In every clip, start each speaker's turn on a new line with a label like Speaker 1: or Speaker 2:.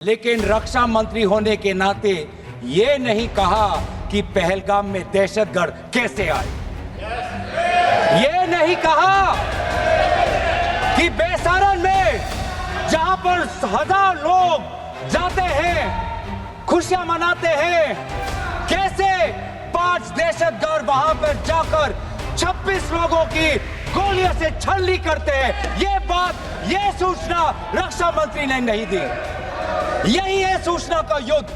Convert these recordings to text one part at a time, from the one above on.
Speaker 1: लेकिन रक्षा मंत्री होने के नाते ये नहीं कहा कि पहलगाम में दहशतगर्द कैसे आए। ये नहीं कहा कि बेसारन में जहां पर 1000 लोग जाते हैं, खुशियां मनाते हैं, कैसे 5 दहशतगर्द वहां पर जाकर 26 लोगों की गोलियों से छलनी करते हैं। ये सूचना रक्षा मंत्री ने नहीं दी। यही है सूचना का युद्ध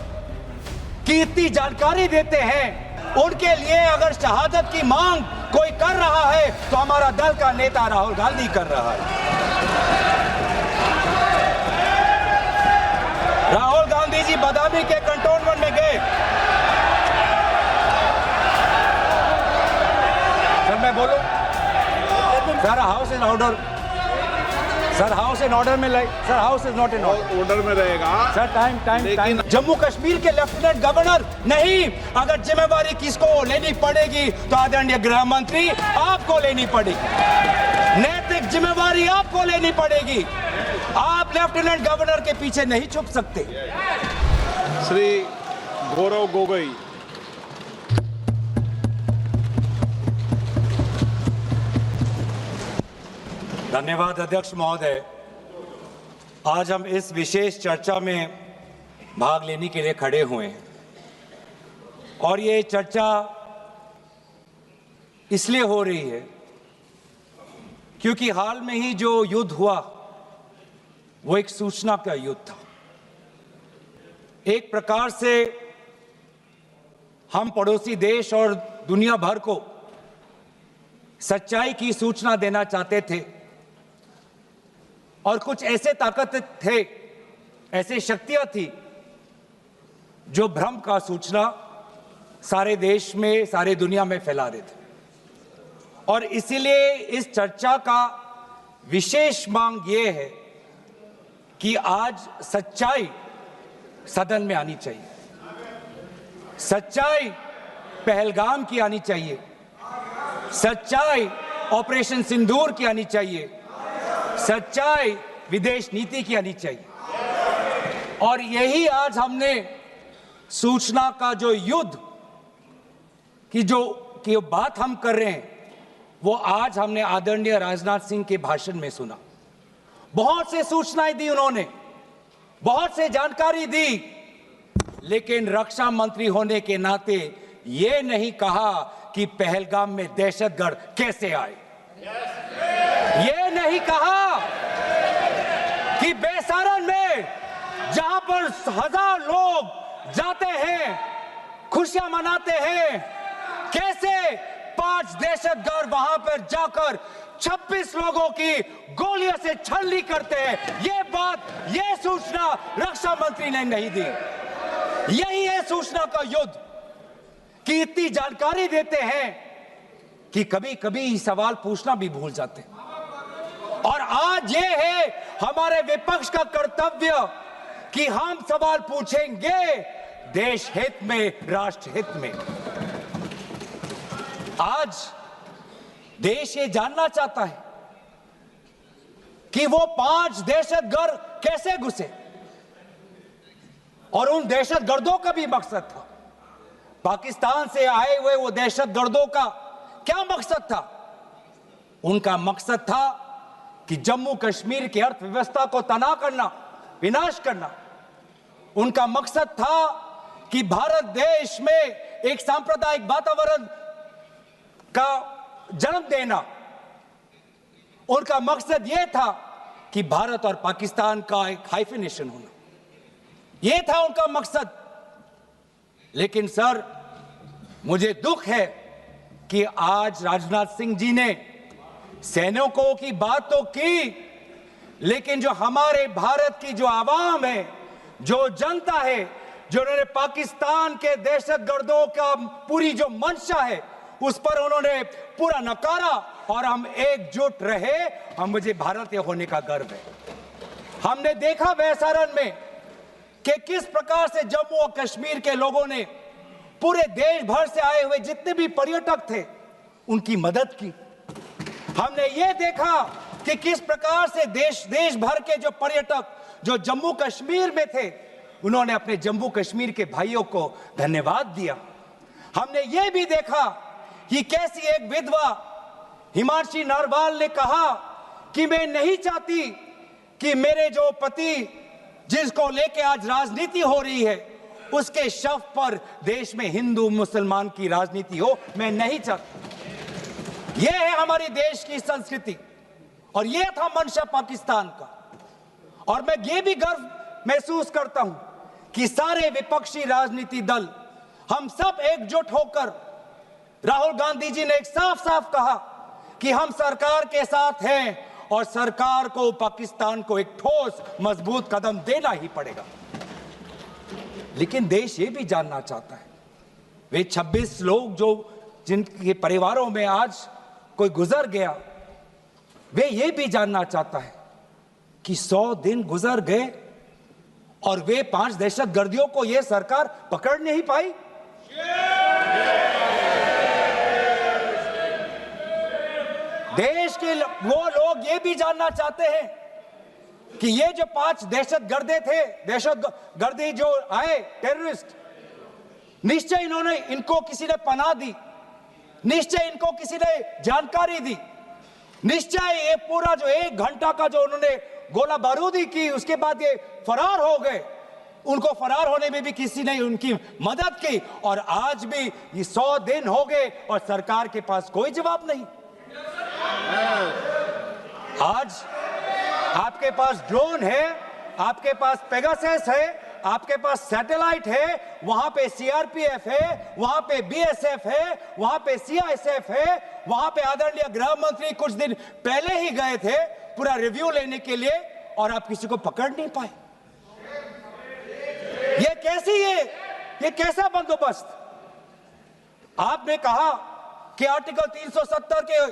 Speaker 1: कि इतनी जानकारी देते हैं। उनके लिए अगर शहादत की मांग कोई कर रहा है तो हमारा दल का नेता राहुल गांधी कर रहा है। राहुल गांधी जी बदामी के कंटोनमेंट में गए। सर मैं बोलूं? Sir house in order. Sir house in order में like. Sir house is not in
Speaker 2: order में रहेगा
Speaker 1: सर। टाइम। जम्मू कश्मीर के लेफ्टिनेंट गवर्नर नहीं, अगर जिम्मेवारी किसको लेनी पड़ेगी तो आदरणीय गृह मंत्री आपको लेनी पड़ेगी। नैतिक जिम्मेवारी आपको लेनी पड़ेगी। आप लेफ्टिनेंट गवर्नर के पीछे नहीं छुप सकते।
Speaker 2: श्री गौरव गोगोई।
Speaker 1: धन्यवाद अध्यक्ष महोदय। आज हम इस विशेष चर्चा में भाग लेने के लिए खड़े हुए हैं और ये चर्चा इसलिए हो रही है क्योंकि हाल में ही जो युद्ध हुआ वो एक सूचना का युद्ध था। एक प्रकार से हम पड़ोसी देश और दुनिया भर को सच्चाई की सूचना देना चाहते थे और कुछ ऐसे ताकत थे, ऐसे शक्तियां थी जो भ्रम का सूचना सारे देश में, सारे दुनिया में फैला रहे थे। और इसीलिए इस चर्चा का विशेष मांग ये है कि आज सच्चाई सदन में आनी चाहिए। सच्चाई पहलगाम की आनी चाहिए। सच्चाई ऑपरेशन सिंदूर की आनी चाहिए। सच्चाई विदेश नीति की आनी चाहिए। और यही आज हमने सूचना का जो युद्ध की जो बात हम कर रहे हैं वो आज हमने आदरणीय राजनाथ सिंह के भाषण में सुना। बहुत से सूचनाएं दी उन्होंने, बहुत से जानकारी दी, लेकिन रक्षा मंत्री होने के नाते ये नहीं कहा कि पहलगाम में दहशतगर्द कैसे आए। ये नहीं कहा कि बेसारन में जहां पर 1000 लोग जाते हैं, खुशियां मनाते हैं, कैसे 5 दहशतगर्द वहां पर जाकर 26 लोगों की गोलियों से छलनी करते हैं। ये सूचना रक्षा मंत्री ने नहीं दी। यही है सूचना का युद्ध कि इतनी जानकारी देते हैं कि कभी कभी सवाल पूछना भी भूल जाते हैं। और आज ये है हमारे विपक्ष का कर्तव्य कि हम सवाल पूछेंगे देश हित में, राष्ट्र हित में। आज देश ये जानना चाहता है कि वो 5 दहशतगर्द कैसे घुसे और उन दहशतगर्दों का भी मकसद था। पाकिस्तान से आए हुए वो दहशतगर्दों का क्या मकसद था? उनका मकसद था कि जम्मू कश्मीर की अर्थव्यवस्था को तनाव करना, विनाश करना। उनका मकसद था कि भारत देश में एक सांप्रदायिक वातावरण का जन्म देना। उनका मकसद यह था कि भारत और पाकिस्तान का एक हाइफिनेशन होना। यह था उनका मकसद। लेकिन सर, मुझे दुख है कि आज राजनाथ सिंह जी ने सैनिकों की बात तो की, लेकिन जो हमारे भारत की जो आवाम है, जो जनता है, जो उन्होंने पाकिस्तान के दहशतगर्दों का पूरी जो मंशा है उस पर उन्होंने पूरा नकारा। और हम एकजुट रहे। मुझे भारतीय होने का गर्व है। हमने देखा बेसारन में कि किस प्रकार से जम्मू और कश्मीर के लोगों ने पूरे देश भर से आए हुए जितने भी पर्यटक थे उनकी मदद की। हमने ये देखा कि किस प्रकार से देश भर के जो पर्यटक जो जम्मू कश्मीर में थे उन्होंने अपने जम्मू कश्मीर के भाइयों को धन्यवाद दिया। हमने ये भी देखा कि कैसी एक विधवा हिमांशी नरवाल ने कहा कि मैं नहीं चाहती कि मेरे जो पति जिसको लेके आज राजनीति हो रही है उसके शव पर देश में हिंदू मुसलमान की राजनीति हो, मैं नहीं चाहती। यह है हमारे देश की संस्कृति और यह था मंशा पाकिस्तान का। और मैं ये भी गर्व महसूस करता हूं कि सारे विपक्षी राजनीति दल हम सब एकजुट होकर, राहुल गांधी जी ने एक साफ साफ कहा कि हम सरकार के साथ हैं और सरकार को पाकिस्तान को एक ठोस मजबूत कदम देना ही पड़ेगा। लेकिन देश ये भी जानना चाहता है, वे 26 लोग जो जिनके परिवारों में आज कोई गुजर गया, वे ये भी जानना चाहता है कि 100 दिन गुजर गए और वे 5 दहशतगर्दियों को यह सरकार पकड़ नहीं पाई। देश के वो लोग ये भी जानना चाहते हैं कि ये जो 5 दहशतगर्दे थे, दहशतगर्दी जो आए टेररिस्ट, निश्चय इनको किसी ने पनाह दी, निश्चय इनको किसी ने जानकारी दी, निश्चय ये पूरा जो 1 घंटा का जो उन्होंने गोला बारूदी की, उसके बाद ये फरार हो गए। उनको फरार होने में भी किसी ने उनकी मदद की और आज भी ये 100 दिन हो गए और सरकार के पास कोई जवाब नहीं। आज आपके पास ड्रोन है, आपके पास पेगासस है, आपके पास सैटेलाइट है, वहां पे सीआरपीएफ है, वहां पे बीएसएफ है, वहां पे सीआईएसएफ है, वहां पे आदरणीय गृह मंत्री कुछ दिन पहले ही गए थे पूरा रिव्यू लेने के लिए और आप किसी को पकड़ नहीं पाए। ये कैसा बंदोबस्त? आपने कहा कि आर्टिकल 370 के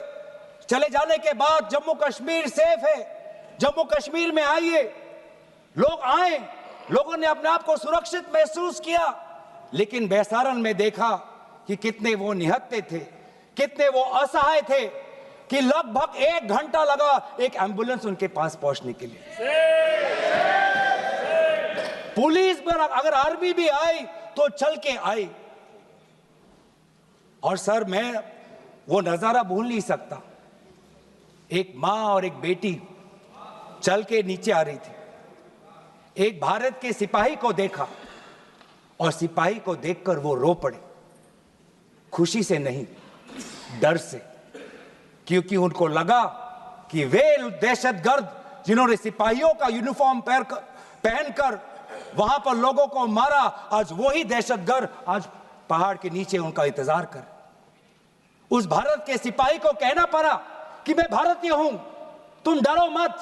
Speaker 1: चले जाने के बाद जम्मू कश्मीर सेफ है, जम्मू कश्मीर में आइए, लोग आए, लोगों ने अपने आप को सुरक्षित महसूस किया। लेकिन बेसारन में देखा कि कितने वो निहत्थे थे, कितने वो असहाय थे कि लगभग 1 घंटा लगा एक एम्बुलेंस उनके पास पहुंचने के लिए। पुलिस पर अगर आर्मी भी आई तो चल के आई। और सर, मैं वो नजारा भूल नहीं सकता, एक मां और एक बेटी चल के नीचे आ रही थी, एक भारत के सिपाही को देखा और सिपाही को देखकर वो रो पड़े, खुशी से नहीं, डर से, क्योंकि उनको लगा कि वे दहशतगर्द जिन्होंने सिपाहियों का यूनिफॉर्म पहनकर वहां पर लोगों को मारा, आज वही दहशतगर्द आज पहाड़ के नीचे उनका इंतजार कर। उस भारत के सिपाही को कहना पड़ा कि मैं भारतीय हूं, तुम डरो मत,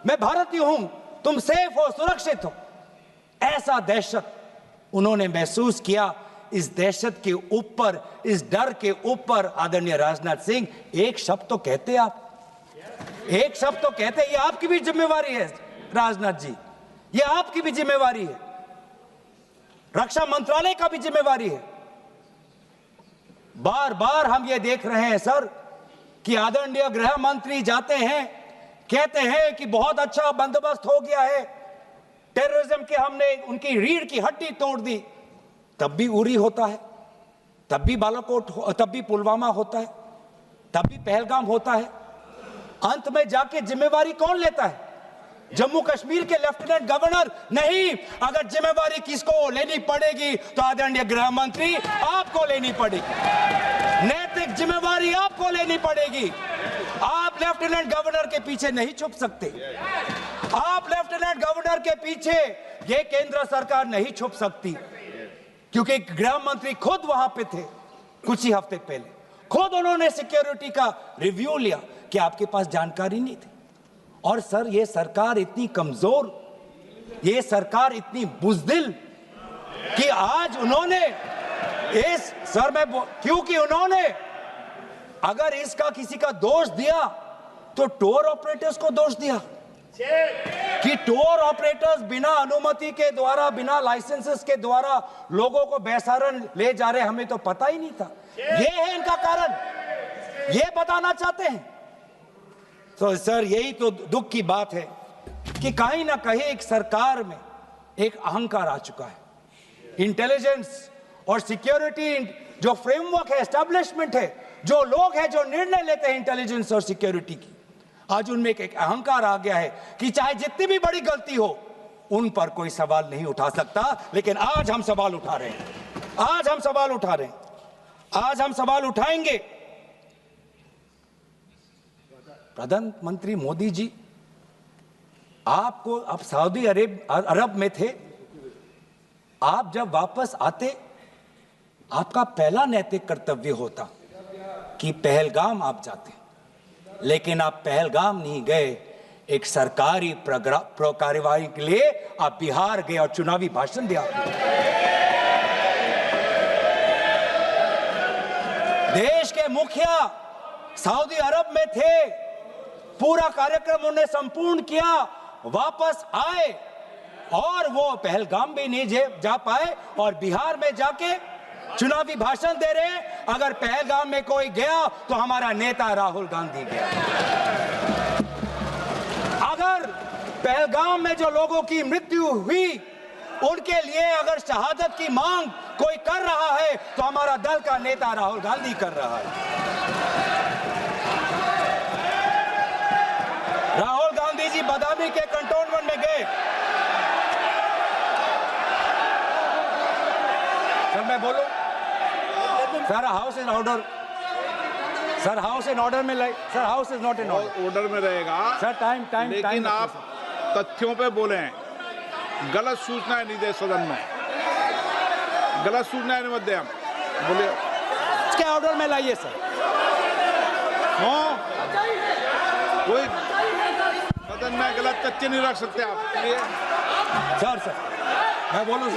Speaker 1: मैं भारतीय हूं, तुम सेफ हो, सुरक्षित हो। ऐसा दहशत उन्होंने महसूस किया। इस दहशत के ऊपर, इस डर के ऊपर आदरणीय राजनाथ सिंह एक शब्द तो कहते, आप एक शब्द तो कहते, ये आपकी भी जिम्मेवारी है राजनाथ जी, ये आपकी भी जिम्मेवारी है, रक्षा मंत्रालय का भी जिम्मेवारी है। बार बार हम ये देख रहे हैं सर कि आदरणीय गृह मंत्री जाते हैं, कहते हैं कि बहुत अच्छा बंदोबस्त हो गया है, टेररिज्म के हमने उनकी रीढ़ की हड्डी तोड़ दी। तब भी उरी होता है, तब भी बालाकोट, तब भी पुलवामा होता है, तब भी पहलगाम होता है। अंत में जाके जिम्मेवारी कौन लेता है? जम्मू कश्मीर के लेफ्टिनेंट गवर्नर नहीं। अगर जिम्मेवारी किसको लेनी पड़ेगी तो आदरणीय गृह मंत्री आपको लेनी पड़ेगी, नैतिक जिम्मेवारी आपको लेनी पड़ेगी। आप लेफ्टिनेंट गवर्नर के पीछे नहीं छुप सकते, आप लेफ्टिनेंट गवर्नर के पीछे ये केंद्र सरकार नहीं छुप सकती, क्योंकि गृह मंत्री खुद वहां पे थे कुछ ही हफ्ते पहले, खुद उन्होंने सिक्योरिटी का रिव्यू लिया कि आपके पास जानकारी नहीं थी। और सर, ये सरकार इतनी कमजोर, ये सरकार इतनी बुज़दिल कि आज उन्होंने इस सर में, क्योंकि उन्होंने अगर इसका किसी का दोष दिया तो टूर ऑपरेटर्स को दोष दिया कि टूर ऑपरेटर्स बिना अनुमति के द्वारा, बिना लाइसेंसेस के द्वारा लोगों को बेसारन ले जा रहे, हमें तो पता ही नहीं था। ये है इनका कारण, ये बताना चाहते हैं। तो सर, यही तो दुख की बात है कि कहीं ना कहीं एक सरकार में एक अहंकार आ चुका है। इंटेलिजेंस और सिक्योरिटी जो फ्रेमवर्क है, एस्टैब्लिशमेंट है, जो लोग हैं जो निर्णय लेते हैं इंटेलिजेंस और सिक्योरिटी की, आज उनमें एक अहंकार आ गया है कि चाहे जितनी भी बड़ी गलती हो उन पर कोई सवाल नहीं उठा सकता। लेकिन आज हम सवाल उठा रहे हैं, आज हम सवाल उठा रहे हैं, आज हम सवाल उठाएंगे। प्रधानमंत्री मोदी जी, आपको आप सऊदी अरब में थे, आप जब वापस आते आपका पहला नैतिक कर्तव्य होता कि पहलगाम आप जाते, लेकिन आप पहलगाम नहीं गए। एक सरकारी कार्यवाही के लिए आप बिहार गए और चुनावी भाषण दिया। देश के मुखिया सऊदी अरब में थे, पूरा कार्यक्रम उन्होंने संपूर्ण किया, वापस आए और वो पहलगाम भी नहीं जा पाए और बिहार में जाके चुनावी भाषण दे रहे हैं। अगर पहलगाम में कोई गया तो हमारा नेता राहुल गांधी गया। अगर पहलगाम में जो लोगों की मृत्यु हुई उनके लिए अगर शहादत की मांग कोई कर रहा है तो हमारा दल का नेता राहुल गांधी कर रहा है। राहुल गांधी जी बदामी के कंटोनमेंट में गए। सर मैं बोलूं? Sir house in order, sir house in order में लाइए। Sir house is not in
Speaker 2: order में रहेगा
Speaker 1: सर। टाइम
Speaker 2: लेकिन आप तथ्यों पे बोले, गलत सूचनाएं नहीं दे सदन में, गलत सूचनाएं मत दे। हम बोलिए,
Speaker 1: इसके ऑर्डर में लाइए सर।
Speaker 2: कोई सदन में गलत तथ्य नहीं रख सकते आप।
Speaker 1: सर मैं बोलूं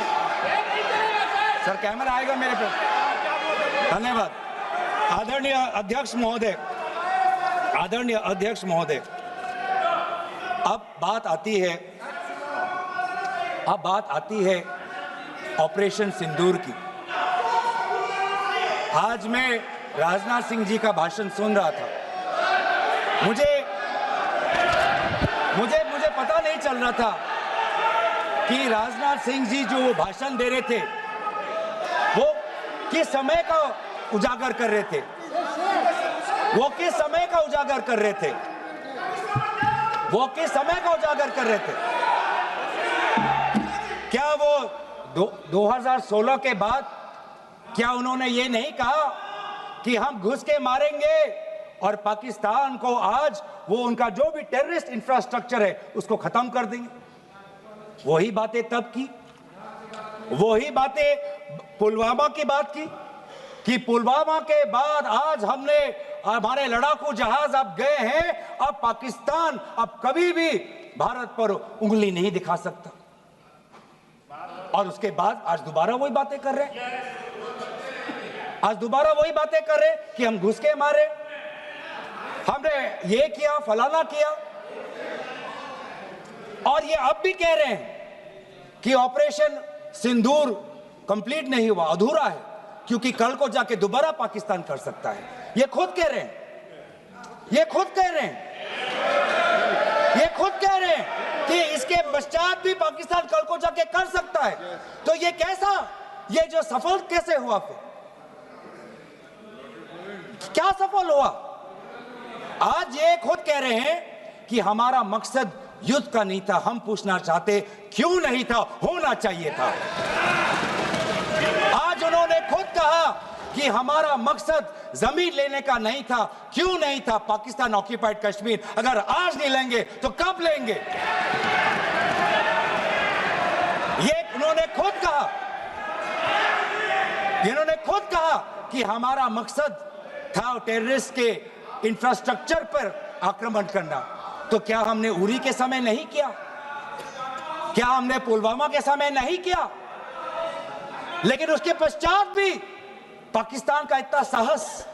Speaker 1: सर कैमरा आएगा मेरे पे। धन्यवाद। आदरणीय अध्यक्ष महोदय, आदरणीय अध्यक्ष महोदय, अब बात आती है ऑपरेशन सिंदूर की। आज मैं राजनाथ सिंह जी का भाषण सुन रहा था। मुझे पता नहीं चल रहा था कि राजनाथ सिंह जी जो भाषण दे रहे थे वो किस समय का उजागर कर रहे थे, वो किस समय का उजागर कर रहे थे, वो किस समय का उजागर कर रहे थे। क्या वो 2016 के बाद क्या उन्होंने ये नहीं कहा कि हम घुस के मारेंगे और पाकिस्तान को आज वो उनका जो भी टेररिस्ट इंफ्रास्ट्रक्चर है उसको खत्म कर देंगे? वही बातें तब की, वही बातें पुलवामा की बात की कि पुलवामा के बाद आज हमने हमारे लड़ाकू जहाज अब गए हैं, अब पाकिस्तान अब कभी भी भारत पर उंगली नहीं दिखा सकता। और उसके बाद आज दोबारा वही बातें कर रहे हैं, आज दोबारा वही बातें कर रहे हैं कि हम घुस के मारे, हमने ये किया, फलाना किया। और ये अब भी कह रहे हैं कि ऑपरेशन सिंदूर कंप्लीट नहीं हुआ, अधूरा है, क्योंकि कल को जाके दोबारा पाकिस्तान कर सकता है। ये खुद कह रहे हैं, ये खुद कह रहे हैं, ये खुद कह रहे हैं कि इसके पश्चात भी पाकिस्तान कल को जाके कर सकता है। तो ये कैसा, ये जो सफल कैसे हुआ, फिर क्या सफल हुआ? आज ये खुद कह रहे हैं कि हमारा मकसद युद्ध का नहीं था। हम पूछना चाहते क्यों नहीं था, होना चाहिए था। आज उन्होंने खुद कहा कि हमारा मकसद जमीन लेने का नहीं था। क्यों नहीं था? पाकिस्तान ऑक्यूपाइड कश्मीर अगर आज नहीं लेंगे तो कब लेंगे? ये उन्होंने खुद कहा, इन्होंने खुद कहा कि हमारा मकसद था टेररिस्ट के इंफ्रास्ट्रक्चर पर आक्रमण करना। तो क्या हमने उरी के समय नहीं किया? क्या हमने पुलवामा के समय नहीं किया? लेकिन उसके पश्चात भी पाकिस्तान का इतना साहस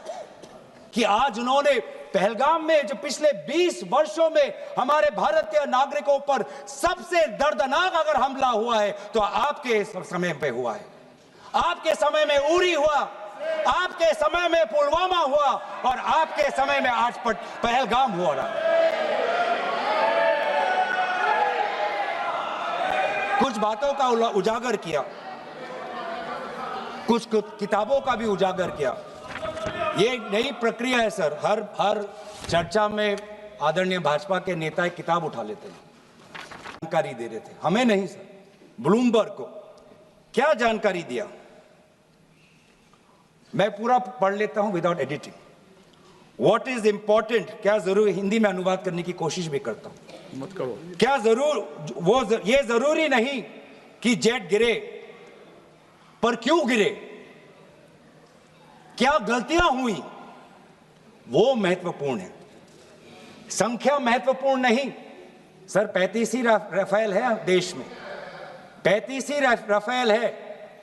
Speaker 1: कि आज उन्होंने पहलगाम में जो पिछले 20 वर्षों में हमारे भारतीय नागरिकों पर सबसे दर्दनाक अगर हमला हुआ है तो आपके समय पे हुआ है। आपके समय में उरी हुआ, आपके समय में पुलवामा हुआ और आपके समय में आज पहलगाम हो रहा है। कुछ बातों का उजागर किया, कुछ किताबों का भी उजागर किया। ये नई प्रक्रिया है सर। हर चर्चा में आदरणीय भाजपा के नेता एक किताब उठा लेते हैं, जानकारी दे रहे थे। हमें नहीं सर, ब्लूमबर्ग को क्या जानकारी दिया, मैं पूरा पढ़ लेता हूं without editing. What is important, क्या जरूरी, हिंदी में अनुवाद करने की कोशिश भी करता हूं।
Speaker 2: मत करो।
Speaker 1: क्या ये जरूरी नहीं कि जेट गिरे, पर क्यों गिरे, क्या गलतियां हुई, वो महत्वपूर्ण है। संख्या महत्वपूर्ण नहीं सर। 35 ही राफेल है देश में, 35 ही राफेल है।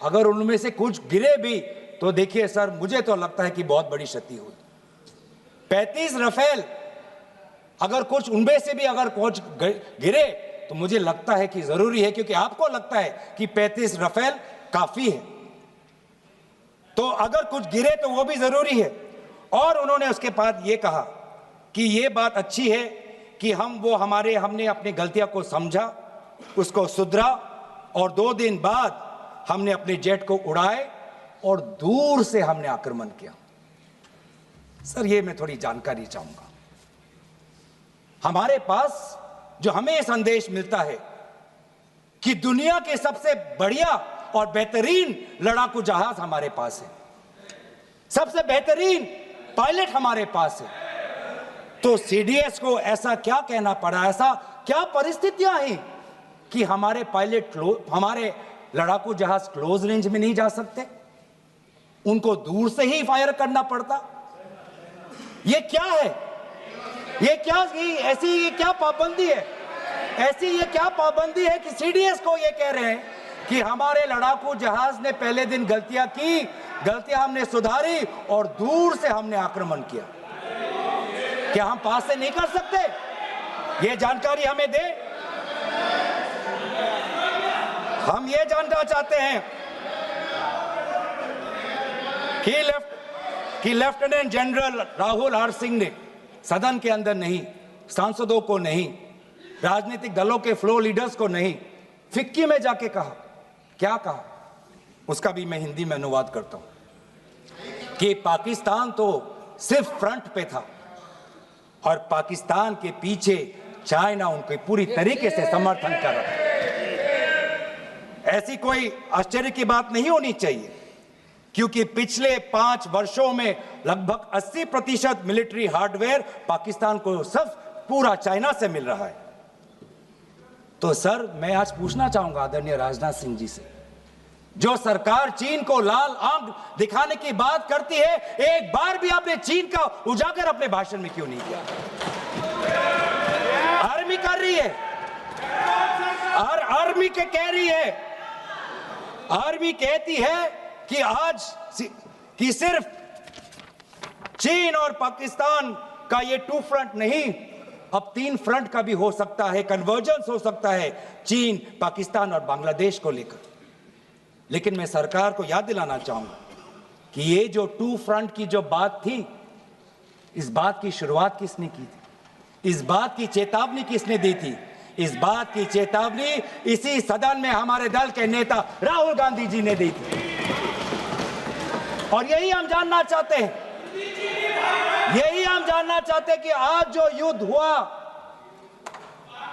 Speaker 1: अगर उनमें से कुछ गिरे भी तो देखिए सर, मुझे तो लगता है कि बहुत बड़ी क्षति हुई। 35 राफेल, अगर कुछ उनमें से भी अगर कुछ गिरे तो मुझे लगता है कि जरूरी है, क्योंकि आपको लगता है कि 35 राफेल काफी है, तो अगर कुछ गिरे तो वो भी जरूरी है। और उन्होंने उसके बाद ये कहा कि ये बात अच्छी है कि हमने अपनी गलतियों को समझा, उसको सुधरा, और 2 दिन बाद हमने अपने जेट को उड़ाए और दूर से हमने आक्रमण किया। सर ये मैं थोड़ी जानकारी चाहूंगा। हमारे पास जो हमें ये संदेश मिलता है कि दुनिया के सबसे बढ़िया और बेहतरीन लड़ाकू जहाज हमारे पास है, सबसे बेहतरीन पायलट हमारे पास है, तो सीडीएस को ऐसा क्या कहना पड़ा, ऐसा क्या परिस्थितियां हैं कि हमारे पायलट हमारे लड़ाकू जहाज क्लोज रेंज में नहीं जा सकते, उनको दूर से ही फायर करना पड़ता। ये क्या है, ये क्या पाबंदी है, ये क्या पाबंदी है कि सीडीएस को ये कह रहे हैं कि हमारे लड़ाकू जहाज ने पहले दिन गलतियां की, गलतियां हमने सुधारी और दूर से हमने आक्रमण किया। क्या हम पास से नहीं कर सकते? ये जानकारी हमें दे। हम ये जानना चाहते हैं कि lieutenant general Rahul R Singh ने सदन के अंदर नहीं, सांसदों को नहीं, राजनीतिक दलों के फ्लोर लीडर्स को नहीं, फिक्की में जाके कहा। क्या कहा उसका भी मैं हिंदी में अनुवाद करता हूं कि पाकिस्तान तो सिर्फ फ्रंट पे था और पाकिस्तान के पीछे चाइना उनके पूरी तरीके से समर्थन कर रहा है। ऐसी कोई आश्चर्य की बात नहीं होनी चाहिए, क्योंकि पिछले 5 वर्षों में लगभग 80% मिलिट्री हार्डवेयर पाकिस्तान को सब पूरा चाइना से मिल रहा है। तो सर मैं आज पूछना चाहूंगा आदरणीय राजनाथ सिंह जी से, जो सरकार चीन को लाल आंख दिखाने की बात करती है, एक बार भी आपने चीन का उजागर अपने भाषण में क्यों नहीं किया? आर्मी कर रही है, और आर्मी के कह रही है, आर्मी कहती है कि आज कि सिर्फ चीन और पाकिस्तान का ये 2 फ्रंट नहीं, अब 3 फ्रंट का भी हो सकता है, कन्वर्जेंस हो सकता है चीन, पाकिस्तान और बांग्लादेश को लेकर। लेकिन मैं सरकार को याद दिलाना चाहूंगा कि ये जो 2 फ्रंट की जो बात थी, इस बात की शुरुआत किसने की थी? इस बात की चेतावनी किसने दी थी? इस बात की चेतावनी इसी सदन में हमारे दल के नेता राहुल गांधी जी ने दी थी। और यही हम जानना चाहते हैं, यही हम जानना चाहते हैं कि आज जो युद्ध हुआ,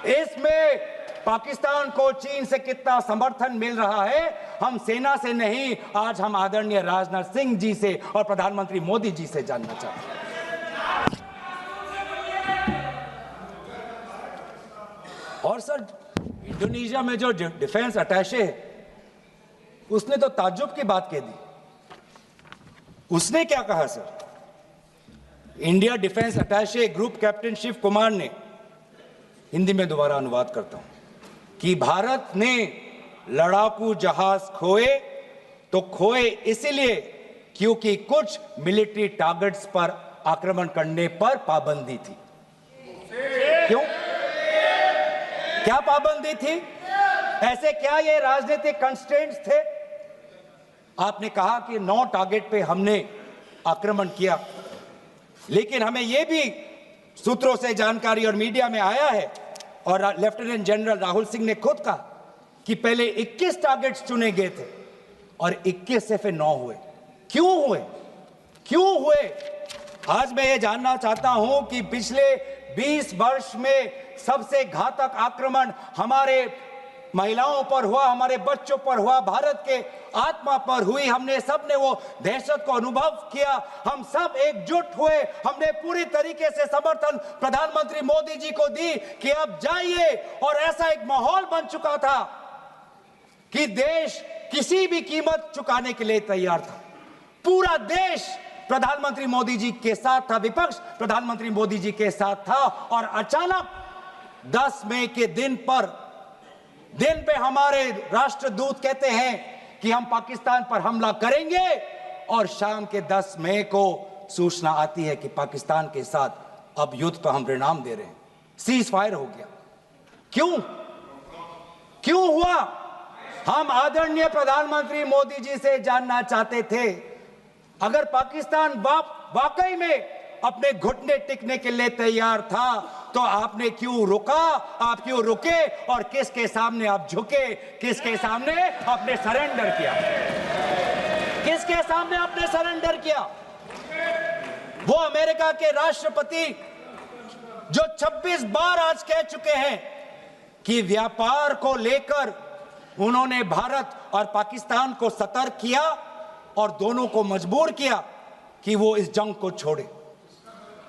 Speaker 1: इसमें पाकिस्तान को चीन से कितना समर्थन मिल रहा है। हम सेना से नहीं, आज हम आदरणीय राजनाथ सिंह जी से और प्रधानमंत्री मोदी जी से जानना चाहते हैं। और सर इंडोनेशिया में जो डिफेंस अटैचे है, उसने तो ताज्जुब की बात कह दी। उसने क्या कहा sir? India defence attache group captain Shiv Kumar ने, हिंदी में दोबारा अनुवाद करता हूं, कि भारत ने लड़ाकू जहाज खोए तो खोए इसलिए क्योंकि कुछ मिलिट्री टारगेट्स पर आक्रमण करने पर पाबंदी थी। क्यों? क्या पाबंदी थी? ऐसे क्या ये राजनीतिक कंस्ट्रेंट्स थे? आपने कहा कि 9 टारगेट पे हमने आक्रमण किया, लेकिन हमें यह भी सूत्रों से जानकारी और मीडिया में आया है, और लेफ्टिनेंट जनरल राहुल सिंह ने खुद कहा कि पहले 21 टारगेट्स चुने गए थे और 21 से फिर 9 हुए। क्यों हुए? आज मैं ये जानना चाहता हूं कि पिछले 20 वर्ष में सबसे घातक आक्रमण हमारे महिलाओं पर हुआ, हमारे बच्चों पर हुआ, भारत के आत्मा पर हुई। हमने सब ने वो दहशत को अनुभव किया, हम सब एकजुट हुए, हमने पूरी तरीके से समर्थन प्रधानमंत्री मोदी जी को दी कि अब जाइए। और ऐसा एक माहौल बन चुका था कि देश किसी भी कीमत चुकाने के लिए तैयार था। पूरा देश प्रधानमंत्री मोदी जी के साथ था, विपक्ष प्रधानमंत्री मोदी जी के साथ था। और अचानक 10 मई के दिन पे हमारे राष्ट्रदूत कहते हैं कि हम पाकिस्तान पर हमला करेंगे, और शाम के 10 मई को सूचना आती है कि पाकिस्तान के साथ अब युद्ध पर हम परिणाम दे रहे हैं, सीज फायर हो गया। क्यों हुआ? हम आदरणीय प्रधानमंत्री मोदी जी से जानना चाहते थे, अगर पाकिस्तान वाकई में अपने घुटने टिकने के लिए तैयार था तो आपने क्यों रुका? आप क्यों रुके? और किसके सामने आप झुके? किसके सामने आपने सरेंडर किया? किसके सामने आपने सरेंडर किया? वो अमेरिका के राष्ट्रपति जो 26 बार आज कह चुके हैं कि व्यापार को लेकर उन्होंने भारत और पाकिस्तान को सतर्क किया और दोनों को मजबूर किया कि वो इस जंग को छोड़े।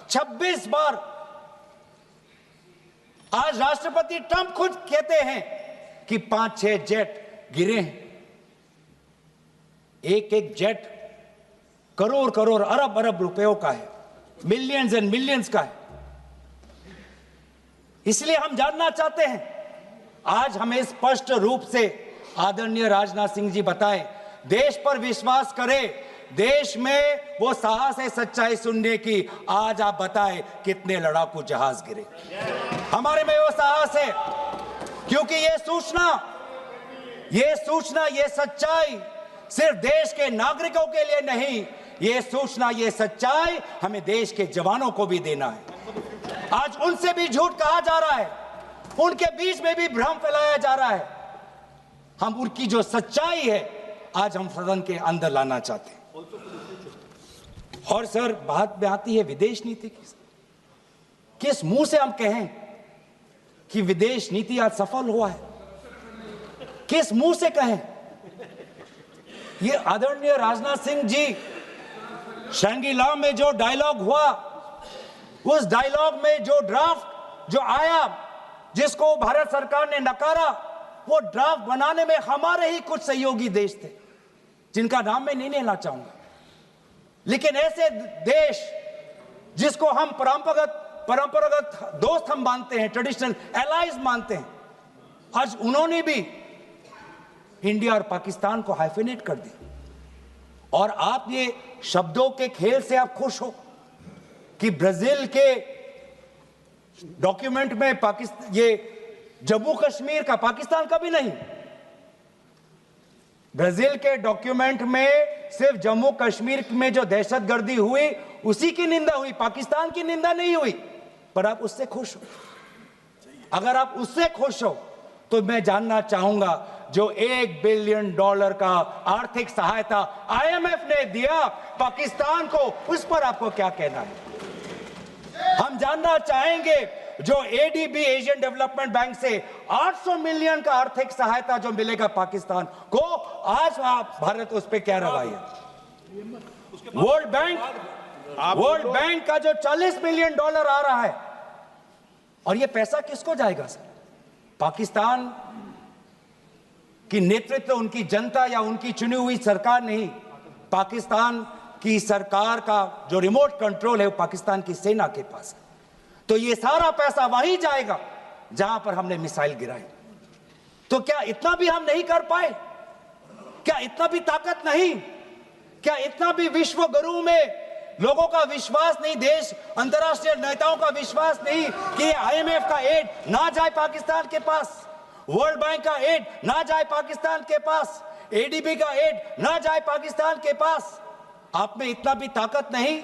Speaker 1: 26 बार। आज राष्ट्रपति ट्रंप खुद कहते हैं कि 5-6 जेट गिरे हैं। एक जेट करोड़ अरब रुपयों का है, मिलियंस एंड मिलियंस का है। इसलिए हम जानना चाहते हैं, आज हमें स्पष्ट रूप से आदरणीय राजनाथ सिंह जी बताएं, देश पर विश्वास करें, देश में वो साहस है सच्चाई सुनने की। आज आप बताएं कितने लड़ाकू जहाज गिरे? हमारे में वो साहस है, क्योंकि ये सूचना, ये सच्चाई सिर्फ देश के नागरिकों के लिए नहीं, ये सूचना, ये सच्चाई हमें देश के जवानों को भी देना है। आज उनसे भी झूठ कहा जा रहा है, उनके बीच में भी भ्रम फैलाया जा रहा है। हम उनकी जो सच्चाई है आज हम सदन के अंदर लाना चाहते हैं। और सर, बात में आती है विदेश नीति की। किस मुंह से हम कहें कि विदेश नीति आज सफल हुआ है? किस मुंह से कहें? ये आदरणीय राजनाथ सिंह जी, शंगीला में जो डायलॉग हुआ, उस डायलॉग में जो ड्राफ्ट जो आया, जिसको भारत सरकार ने नकारा, वो ड्राफ्ट बनाने में हमारे ही कुछ सहयोगी देश थे, जिनका नाम मैं नहीं लेना चाहूंगा। लेकिन ऐसे देश जिसको हम परंपरागत दोस्त हम मानते हैं, ट्रेडिशनल एलाइज मानते हैं, आज उन्होंने भी इंडिया और पाकिस्तान को हाइफिनेट कर दिया। और आप ये शब्दों के खेल से आप खुश हो कि ब्राजील के डॉक्यूमेंट में ये जम्मू कश्मीर का पाकिस्तान का भी नहीं, ब्राजील के डॉक्यूमेंट में सिर्फ जम्मू कश्मीर में जो दहशतगर्दी हुई उसी की निंदा हुई, पाकिस्तान की निंदा नहीं हुई। पर आप उससे खुश हो? अगर आप उससे खुश हो तो मैं जानना चाहूंगा, जो $1 बिलियन का आर्थिक सहायता IMF ने दिया पाकिस्तान को, उस पर आपको क्या कहना है? हम जानना चाहेंगे, जो ADB एशियन डेवलपमेंट बैंक से 800 मिलियन का आर्थिक सहायता जो मिलेगा पाकिस्तान को, आज भारत उस पर क्या रवैया? वर्ल्ड बैंक का जो $40 मिलियन आ रहा है, और ये पैसा किसको जाएगा सर? पाकिस्तान की नेतृत्व उनकी जनता या उनकी चुनी हुई सरकार नहीं, पाकिस्तान की सरकार का जो रिमोट कंट्रोल है वो पाकिस्तान की सेना के पास है। तो ये सारा पैसा वहीं जाएगा जहां पर हमने मिसाइल गिराई। तो क्या इतना भी हम नहीं कर पाए? क्या इतना भी ताकत नहीं? क्या इतना भी विश्व गुरु में लोगों का विश्वास नहीं, देश अंतर्राष्ट्रीय नेताओं का विश्वास नहीं कि IMF का एड ना जाए पाकिस्तान के पास, वर्ल्ड बैंक का एड ना जाए पाकिस्तान के पास, ADB का एड ना जाए पाकिस्तान के पास? आप में इतना भी ताकत नहीं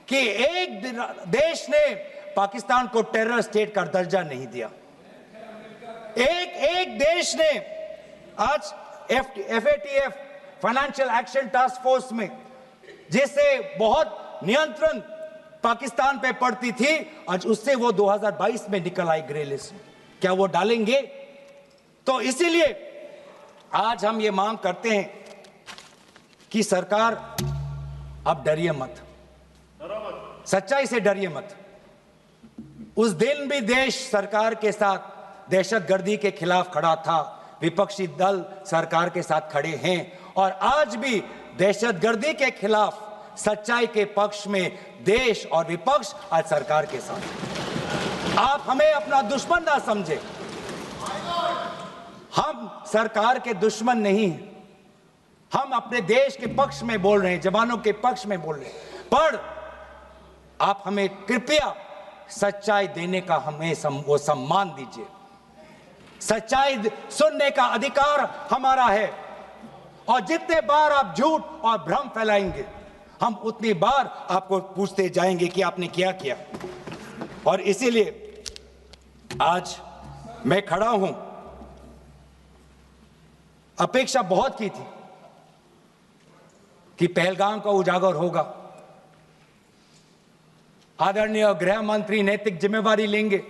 Speaker 1: कि एक देश ने पाकिस्तान को टेरर स्टेट का दर्जा नहीं दिया, एक देश ने आज FATF financial action task force में जिससे बहुत नियंत्रण पाकिस्तान पे पड़ती थी, आज उससे वो 2022 में निकल आई ग्रे लिस्ट। क्या वो डालेंगे? तो इसीलिए आज हम ये मांग करते हैं कि सरकार अब डरिए मत, सच्चाई से डरिए मत। उस दिन भी देश सरकार के साथ दहशतगर्दी के खिलाफ खड़ा था, विपक्षी दल सरकार के साथ खड़े हैं और आज भी दहशतगर्दी के खिलाफ सच्चाई के पक्ष में देश और विपक्ष आज सरकार के साथ। आप हमें अपना दुश्मन ना समझे, हम सरकार के दुश्मन नहीं हैं, हम अपने देश के पक्ष में बोल रहे हैं, जवानों के पक्ष में बोल रहे हैं। पर आप हमें कृपया सच्चाई देने का हमें वो सम्मान दीजिए। सच्चाई सुनने का अधिकार हमारा है और जितने बार आप झूठ और भ्रम फैलाएंगे, हम उतनी बार आपको पूछते जाएंगे कि आपने क्या किया। और इसीलिए आज मैं खड़ा हूं। अपेक्षा बहुत की थी कि पहलगाम का उजागर होगा, आदरणीय गृह मंत्री नैतिक जिम्मेवारी लेंगे,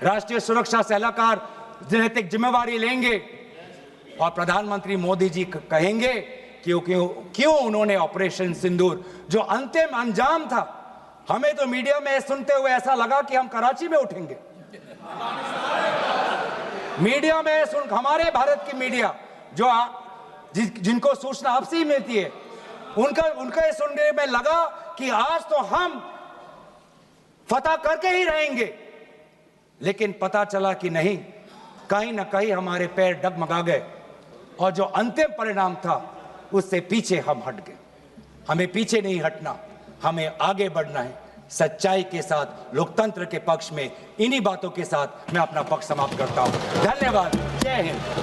Speaker 1: राष्ट्रीय सुरक्षा सलाहकार नैतिक जिम्मेवारी लेंगे और प्रधानमंत्री मोदी जी कहेंगे क्यों उन्होंने ऑपरेशन सिंदूर जो अंतिम अंजाम था, हमें तो मीडिया में सुनते हुए ऐसा लगा कि हम कराची में उठेंगे। मीडिया में हमारे भारत की मीडिया जो जिनको सूचना आपसे ही मिलती है, उनका सुनने में लगा कि आज तो हम फतह करके ही रहेंगे, लेकिन पता चला कि नहीं, कहीं ना कहीं हमारे पैर डगमगा गए और जो अंतिम परिणाम था उससे पीछे हम हट गए। हमें पीछे नहीं हटना, हमें आगे बढ़ना है सच्चाई के साथ, लोकतंत्र के पक्ष में। इन्हीं बातों के साथ मैं अपना पक्ष समाप्त करता हूं। धन्यवाद। जय हिंद।